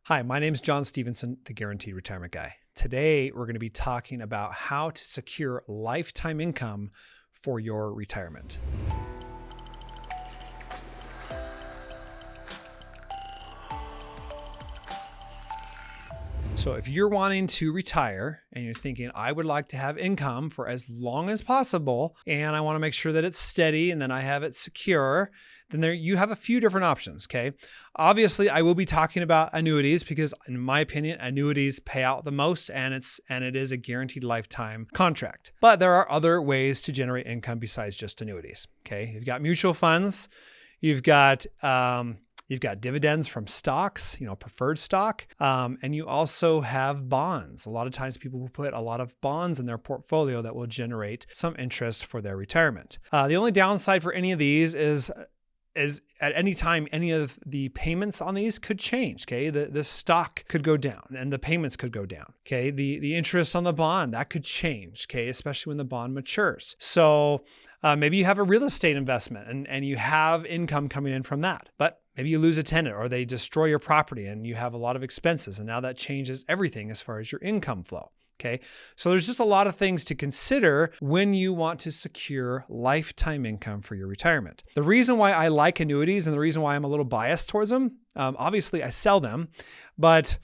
Hi, my name is John Stevenson, the Guaranteed Retirement Guy. Today, we're going to be talking about how to secure lifetime income for your retirement. So if you're wanting to retire and you're thinking, I would like to have income for as long as possible, and I want to make sure that it's steady and then I have it secure, then you have a few different options, okay? Obviously, I will be talking about annuities because in my opinion, annuities pay out the most and it is a guaranteed lifetime contract. But there are other ways to generate income besides just annuities, okay? You've got mutual funds, you've got dividends from stocks, preferred stock, and you also have bonds. A lot of times people will put a lot of bonds in their portfolio that will generate some interest for their retirement. The only downside for any of these is at any time, any of the payments on these could change, okay? The stock could go down and the payments could go down, okay? The interest on the bond, that could change, okay? Especially when the bond matures. So maybe you have a real estate investment and you have income coming in from that, but maybe you lose a tenant or they destroy your property and you have a lot of expenses, and now that changes everything as far as your income flow. Okay, so there's just a lot of things to consider when you want to secure lifetime income for your retirement. The reason why I like annuities and the reason why I'm a little biased towards them, obviously I sell them, but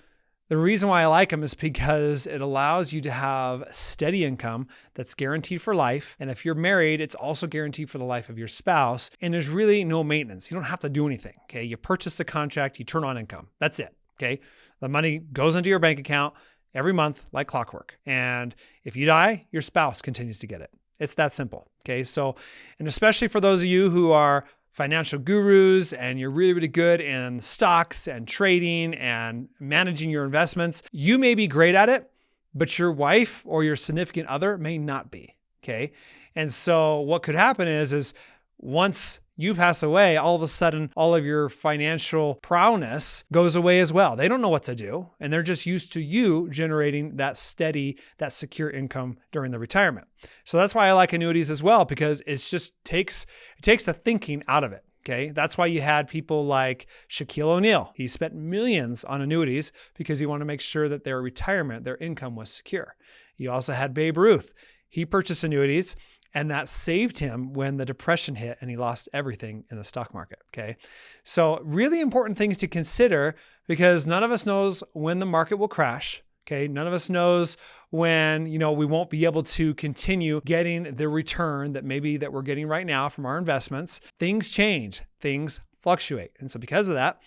the reason why I like them is because it allows you to have steady income that's guaranteed for life. And if you're married, it's also guaranteed for the life of your spouse. And there's really no maintenance. You don't have to do anything. Okay, you purchase the contract, you turn on income. That's it. Okay, the money goes into your bank account every month like clockwork. And if you die, your spouse continues to get it. It's that simple. Okay. So, and especially for those of you who are financial gurus and you're really, really good in stocks and trading and managing your investments, you may be great at it, but your wife or your significant other may not be. Okay. And so what could happen is once you pass away, all of a sudden, all of your financial prowess goes away as well. They don't know what to do, and they're just used to you generating that steady, that secure income during the retirement. So that's why I like annuities as well, because it just takes the thinking out of it. Okay, that's why you had people like Shaquille O'Neal. He spent millions on annuities because he wanted to make sure that their retirement, their income was secure. You also had Babe Ruth. He purchased annuities, and that saved him when the depression hit and he lost everything in the stock market, okay? So really important things to consider, because none of us knows when the market will crash, okay? None of us knows when, we won't be able to continue getting the return that we're getting right now from our investments. Things change, things fluctuate. And so because of that,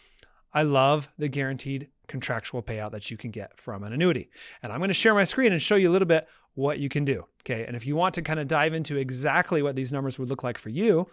I love the guaranteed contractual payout that you can get from an annuity. And I'm going to share my screen and show you a little bit what you can do. Okay. And if you want to kind of dive into exactly what these numbers would look like for you,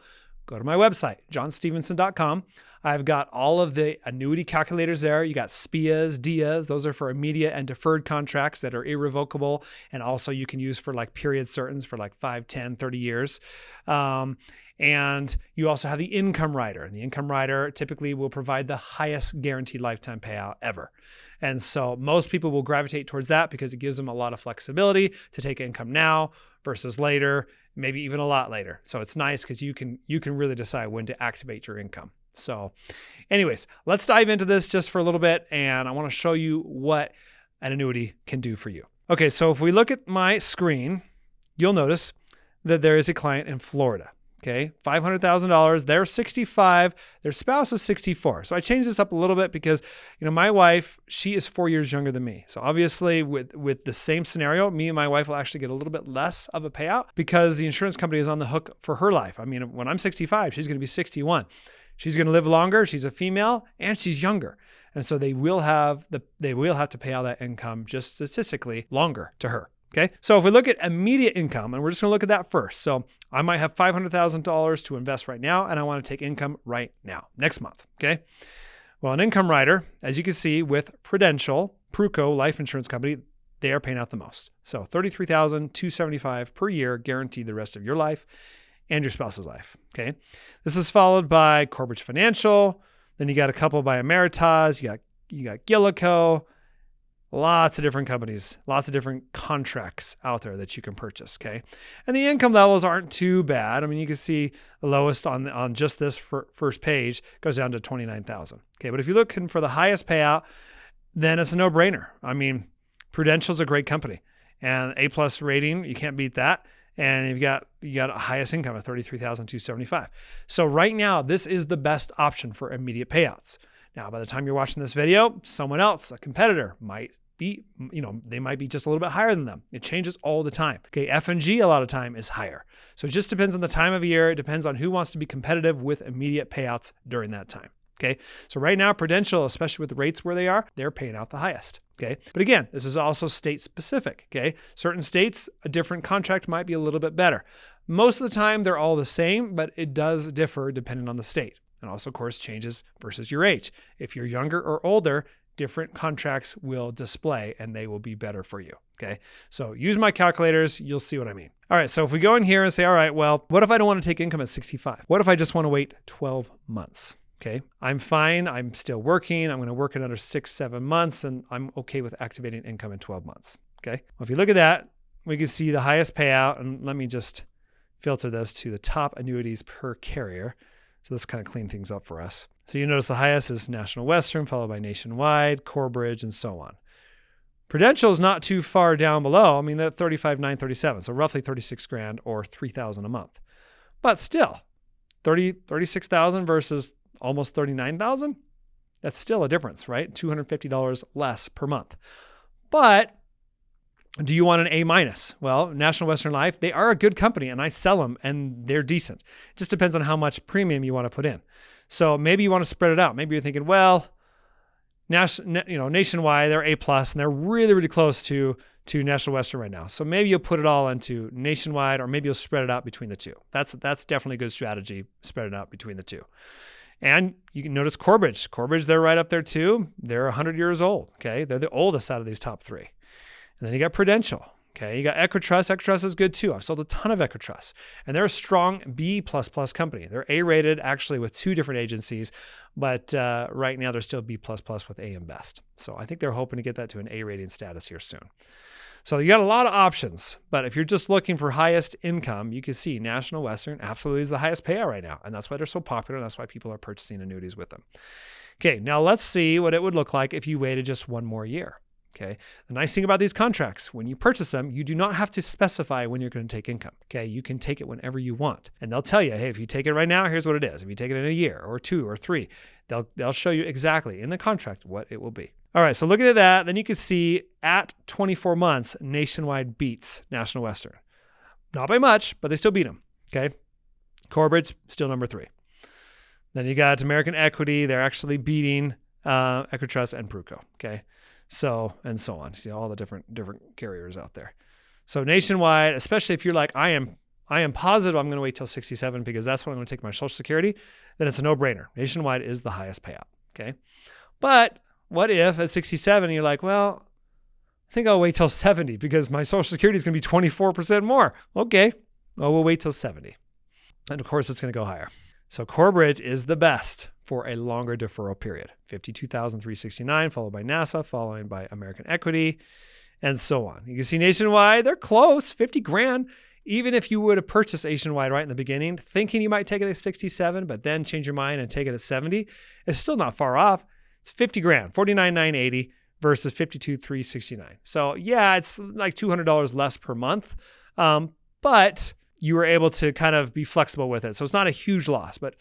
go to my website, johnstevenson.com. I've got all of the annuity calculators there. You got SPIAs, DIAs. Those are for immediate and deferred contracts that are irrevocable. And also you can use for like period certains for like 5, 10, 30 years. And you also have the income rider. And the income rider typically will provide the highest guaranteed lifetime payout ever. And so most people will gravitate towards that because it gives them a lot of flexibility to take income now versus later, maybe even a lot later. So it's nice because you can really decide when to activate your income. So anyways, let's dive into this just for a little bit. And I want to show you what an annuity can do for you. Okay, so if we look at my screen, you'll notice that there is a client in Florida. Okay, $500,000, they're 65, their spouse is 64. So I changed this up a little bit because, my wife, she is 4 years younger than me. So obviously with the same scenario, me and my wife will actually get a little bit less of a payout because the insurance company is on the hook for her life. I mean, when I'm 65, she's going to be 61. She's going to live longer, she's a female, and she's younger. And so they will have to pay out that income just statistically longer to her. Okay, so if we look at immediate income, and we're just going to look at that first. So I might have $500,000 to invest right now, and I want to take income right now, next month. Okay, well, an income rider, as you can see with Prudential, Pruco Life Insurance Company, they are paying out the most. So $33,275 per year, guaranteed the rest of your life and your spouse's life. Okay, this is followed by Corbridge Financial. Then you got a couple by Emeritas. You got Gillico. Lots of different companies, lots of different contracts out there that you can purchase, okay? And the income levels aren't too bad. I mean, you can see the lowest on just this first page goes down to $29,000, okay? But if you're looking for the highest payout, then it's a no-brainer. I mean, Prudential's a great company, and A+ rating, you can't beat that. And you got a highest income of $33,275. So right now, this is the best option for immediate payouts. Now, by the time you're watching this video, someone else, a competitor, might be, they might be just a little bit higher than them. It changes all the time. Okay, F&G a lot of time is higher. So it just depends on the time of year. It depends on who wants to be competitive with immediate payouts during that time. Okay, so right now, Prudential, especially with the rates where they are, they're paying out the highest. Okay, but again, this is also state specific. Okay, certain states, a different contract might be a little bit better. Most of the time, they're all the same, but it does differ depending on the state. And also, of course, changes versus your age. If you're younger or older, different contracts will display and they will be better for you. Okay, so use my calculators, you'll see what I mean. All right, so if we go in here and say, all right, well, what if I don't want to take income at 65? What if I just want to wait 12 months? Okay, I'm fine. I'm still working. I'm going to work another 6-7 months, and I'm okay with activating income in 12 months. Okay, well, if you look at that, we can see the highest payout. And let me just filter this to the top annuities per carrier. So this kind of clean things up for us. So you notice the highest is National Western, followed by Nationwide, Corebridge, and so on. Prudential is not too far down below. I mean, they're $35,937, so roughly $36,000 or $3,000 a month. But still, $36,000 versus almost $39,000. That's still a difference, right? $250 less per month. But do you want an A-? Well, National Western Life, they are a good company and I sell them and they're decent. It just depends on how much premium you want to put in. So maybe you want to spread it out. Maybe you're thinking, well, Nationwide, they're A+ and they're really, really close to National Western right now. So maybe you'll put it all into Nationwide, or maybe you'll spread it out between the two. That's definitely a good strategy, spread it out between the two. And you can notice Corebridge. Corebridge, they're right up there too. They're 100 years old. Okay, they're the oldest out of these top three. And then you got Prudential. Okay, you got Equitrust. Equitrust is good too. I've sold a ton of Equitrust, and they're a strong B++ company. They're A-rated actually with 2 different agencies, but right now they're still B++ with AM Best. So I think they're hoping to get that to an A rating status here soon. So you got a lot of options, but if you're just looking for highest income, you can see National Western absolutely is the highest payout right now. And that's why they're so popular. And that's why people are purchasing annuities with them. Okay, now let's see what it would look like if you waited just one more year. Okay, the nice thing about these contracts, when you purchase them, you do not have to specify when you're going to take income. Okay, you can take it whenever you want. And they'll tell you, hey, if you take it right now, here's what it is. If you take it in a year or 2 or 3, they'll show you exactly in the contract what it will be. All right, so looking at that, then you can see at 24 months, Nationwide beats National Western. Not by much, but they still beat them, okay? Corebridge, still number 3. Then you got American Equity. They're actually beating Equitrust and Pruco, okay? So, and so on. See all the different carriers out there. So Nationwide, especially if you're like, I am positive I'm going to wait till 67 because that's when I'm going to take my Social Security, then it's a no-brainer. Nationwide is the highest payout, okay? But what if at 67 you're like, well, I think I'll wait till 70 because my Social Security is going to be 24% more. Okay, well, we'll wait till 70. And of course, it's going to go higher. So Corebridge is the best for a longer deferral period. $52,369, followed by NASA, followed by American Equity, and so on. You can see Nationwide, they're close, $50,000. Even if you would have purchased Nationwide right in the beginning, thinking you might take it at 67, but then change your mind and take it at 70, it's still not far off. It's $50,000, $49,980 versus $52,369. So yeah, it's like $200 less per month, but you were able to kind of be flexible with it. So it's not a huge loss, but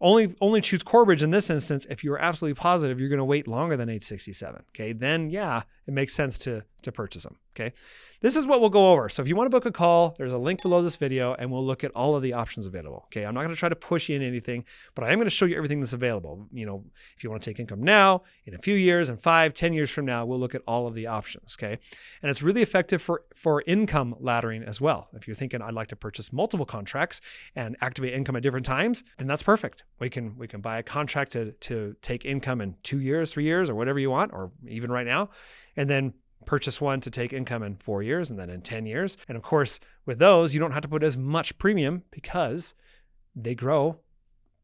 only choose Corebridge in this instance if you are absolutely positive you're going to wait longer than age 67. Okay, then yeah, it makes sense to purchase them. Okay, this is what we'll go over. So if you want to book a call, there's a link below this video and we'll look at all of the options available. Okay, I'm not going to try to push you into anything, but I am going to show you everything that's available. You know, if you want to take income now, in a few years, and 5-10 years from now, we'll look at all of the options. Okay, and it's really effective for income laddering as well. If you're thinking I'd like to purchase multiple contracts and activate income at different times, then that's perfect. We can buy a contract to take income in 2 years, 3 years, or whatever you want, or even right now, and then purchase one to take income in 4 years and then in 10 years. And of course, with those, you don't have to put as much premium because they grow.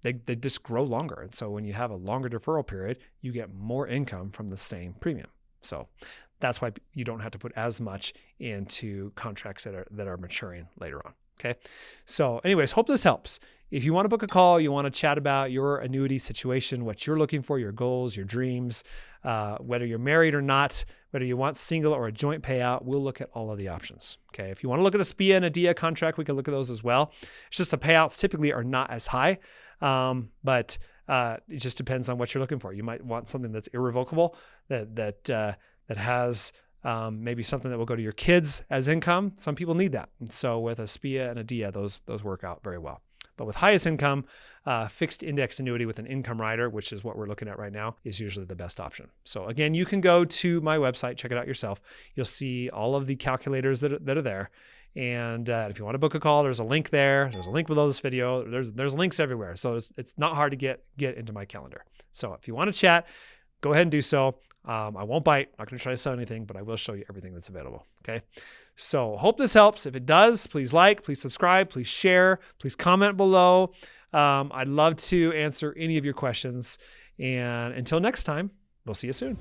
They just grow longer. And so when you have a longer deferral period, you get more income from the same premium. So that's why you don't have to put as much into contracts that are maturing later on. Okay. So anyways, hope this helps. If you want to book a call, you want to chat about your annuity situation, what you're looking for, your goals, your dreams, whether you're married or not, whether you want single or a joint payout, we'll look at all of the options. Okay. If you want to look at a SPIA and a DIA contract, we can look at those as well. It's just the payouts typically are not as high, but it just depends on what you're looking for. You might want something that's irrevocable, that has maybe something that will go to your kids as income. Some people need that. And so with a SPIA and a DIA, those work out very well. But with highest income, fixed index annuity with an income rider, which is what we're looking at right now, is usually the best option. So again, you can go to my website, check it out yourself. You'll see all of the calculators that are there. And if you want to book a call, there's a link there. There's a link below this video. There's links everywhere. So it's not hard to get into my calendar. So if you want to chat, go ahead and do so. I won't bite. I'm not going to try to sell anything, but I will show you everything that's available. Okay. So hope this helps. If it does, please like, please subscribe, please share, please comment below. I'd love to answer any of your questions. And until next time, we'll see you soon.